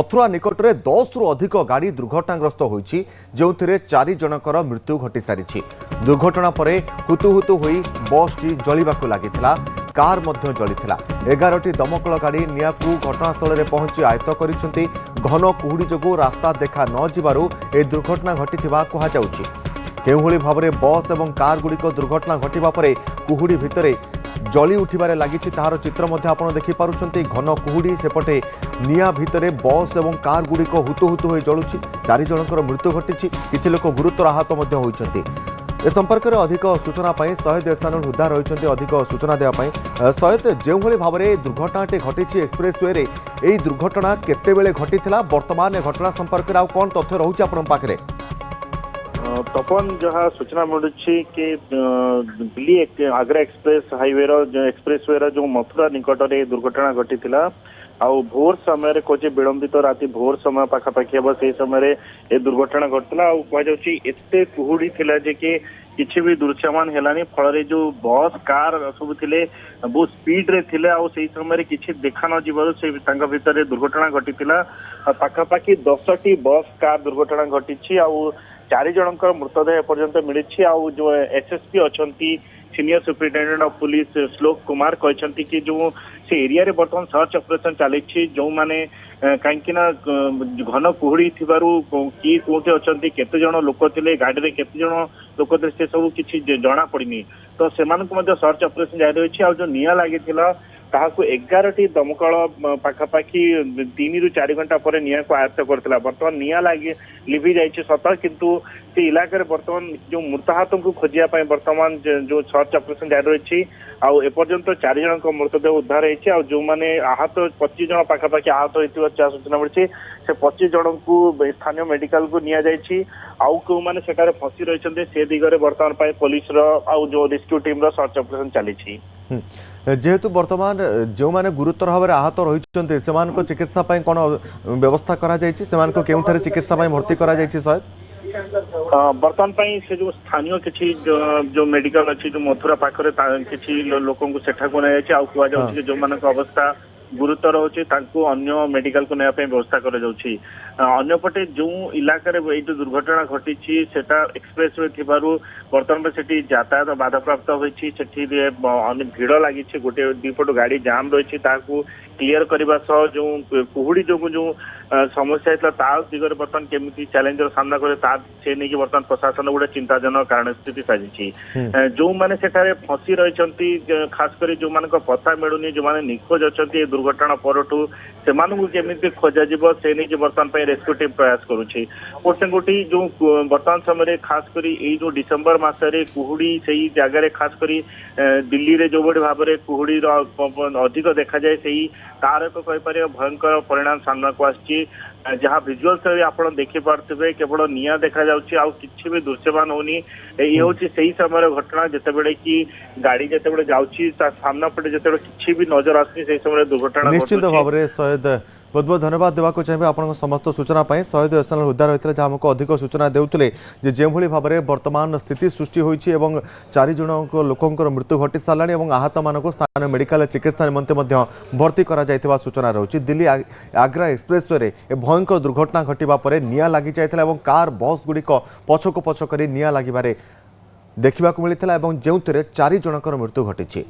मथुरा निकट में 10 रु अधिक गाड़ी दुर्घटनाग्रस्त होती जो 4 जनकर मृत्यु घटी सारी। दुर्घटना पर हुतुहुतु होई बस टी जलिबाकु लागिथिला, कार मध्य जलिथिला। 11टी दमकल गाड़ी निया को घटनास्थल में पहुंची आयत्त करिसेंती। घन कुहुड़ी जोगु रास्ता देखा न जिबारु ए दुर्घटना घटिथिबा कुहा जाउची। केउभली भाबरे बस एवं कार गुड़िक दुर्घटना घटिबा परे कुहुड़ी भितरे जली उठिबारे लागिछि ताहार चित्र मध्ये आपण देखि पारुछंती। घन कुहुड़ी सेपटे निया भितरे बस एवं कार गुड़िक हुतुहुतु होई जळुछि। 4 जनकर मृत्यु घटिछि, किछि लोक गुरुतर आहत मध्ये होइछंती। ए संपर्क में अधिक सूचना पाई शहीद स्थान उद्धार होइछंती। अधिक सूचना देवा पाई शहीद जेउभली भाबरे दुर्घटनाटी घटिछि एक्सप्रेस वे रे, एई दुर्घटना केते बेले घटिथिला, वर्तमान ए घटना संपर्क रे आ कोन तथ्य रहुछि आपण पाखरे? तपन जहाँ सूचना मिलूँ कि Delhi Agra express highway express way जो मथुरा निकट में दुर्घटना घटी आउ भोर समय कहे विलंबित राति भोर समय पाखापाखि हम से समय ए दुर्घटना घटला। कहते कुहुड़ी थिला जे कि किसी भी दृश्यमान है फल जो बस कार सब थे बहुत स्पीड रे थिले आउ से समय किसी देखा न जीवार से भितर दुर्घटना घटी पाखापाखि 10टी बस कार दुर्घटना घटी आउ 4 जनकर मृतदेह पर्यंत मिली। आउ जो एसएसपी अच्छी सीनियर सुपरिटेडेंट ऑफ पुलिस श्लोक कुमार कहते कि जो से एरिया रे बर्तमान सर्च ऑपरेशन चली जो माने कहीं घन कुहुड़ी थिबारु किए कोठे अच्छी केते जण लोक थिले गाड़ी रे केते जण लोक थे से सब किछि जणा पड़नी। तो सेमानकु मध्ये सर्च ऑपरेशन जारी रही। आ जो निया लागिथिला ताहाकु 11टी दमकल पाखापाखि 3 ରୁ 4 घंटा पर निया को आयत्त करथिला। बर्तमान निया लागी लिभि जाइछि सत, किंतु से इलाका बर्तमान जो मृताहत को खोजिया पाई बर्तमान जो सर्च ऑपरेशन जारी रही। आउ एपर्यंत 4 जनक मृतदेह उद्धार होइछि। आ जो माने आहत 25 जन पाखापाखि आहत होइथिबा सूचना मिलछि। से 25 जन को स्थानीय मेडिकल को निया जाइछि। आउ को माने सेटारे फसी रहिछन्ते से दिगरे वर्तमान पाई पुलिस रो आउ जो रेस्क्यू टीम रो सर्च ऑपरेशन चलिछि। जेहेतु वर्तमान जो माने गुरुतर भाव में आहत रही से चिकित्सा कौन व्यवस्था करा जायछि, सेमानको केउठारे चिकित्सा भर्ती करा जायछि? सर बर्तमान से जो स्थानीय किसी जो मेडिकल अच्छी जो मथुरा पाखरे किसी लोक सेठा को नहीं जाए कह जो मान अवस्था गुरुतर होची तांको अन्य मेडिकल को नया व्यवस्था कर जाउछि। अन्यपटे जो इलाका रे जो दुर्घटना घटी सेटा एक्सप्रेस वे थिबारु वर्तमान में सेठी यातायात बाधा प्राप्त होइछि। सेठी भीड़ लगी गोटे 2 पट गाड़ी जाम रही ताकू क्लियर करने सह जो कुहुड़ी जो समस्या है ता दिगरे बर्तमान केमिति चैलेंजर सामना करे से नहीं बर्तमान प्रशासन गोटे चिंताजनक कारण स्थिति साजिछि। जो माने सेठारे फसी रहिछंती खास करी जो मान पता मिलुनी जो माने निखोज अछंती दुर्घटना परठू सेमानकु केमिति खोजा जिवो से नहीं बर्तमान पे रेस्क्यू टीम प्रयास करूछि। गोटी जो बर्तमान समय खास करी ए जो डिसेंबर मासरे कुहुड़ी सही जगह रे खास करी दिल्ली रे जो बड़ी भाबरे कुहुड़ी अधिक देखा जाए सही तार एक कहीपर भयंकर परिणाम सामना को आछि। जहाँ भिजुअल्स आप देखी पार्थे केवल निया देखा कि भी दृश्यमान होनी। ये हूँ से समय घटना जिते कि गाड़ी जिते जाऊँगी सामना पटे जिते कि भी नजर आसनी से समय दुर्घटना निश्चित भाव में शहीद बहुत बहुत धन्यवाद देवाक चाहिए आपन समस्त सूचना पाई। शहीद स्थान उद्धार होता जहाँ आमको अधिक सूचना देउतले जे जेभली भाव में वर्तमान स्थिति सृष्टि होइछि एवं 4 जन लोकंकर मृत्यु घटी साराणी और आहत मानक स्थानीय मेडिकल चिकित्सा निमंते भर्ती करा जायतिबा सूचना रहुछि। दिल्ली आग्रा एक्सप्रेस वे रे भयंकर दुर्घटना घटिबा परे निया लागि जायतिला एवं कार बस गुड़िक पछको पछ करी निया लागिबारे देखिबाकु मिलिथिला एवं जेउथिरे 4 जनकर मृत्यु घटिछि।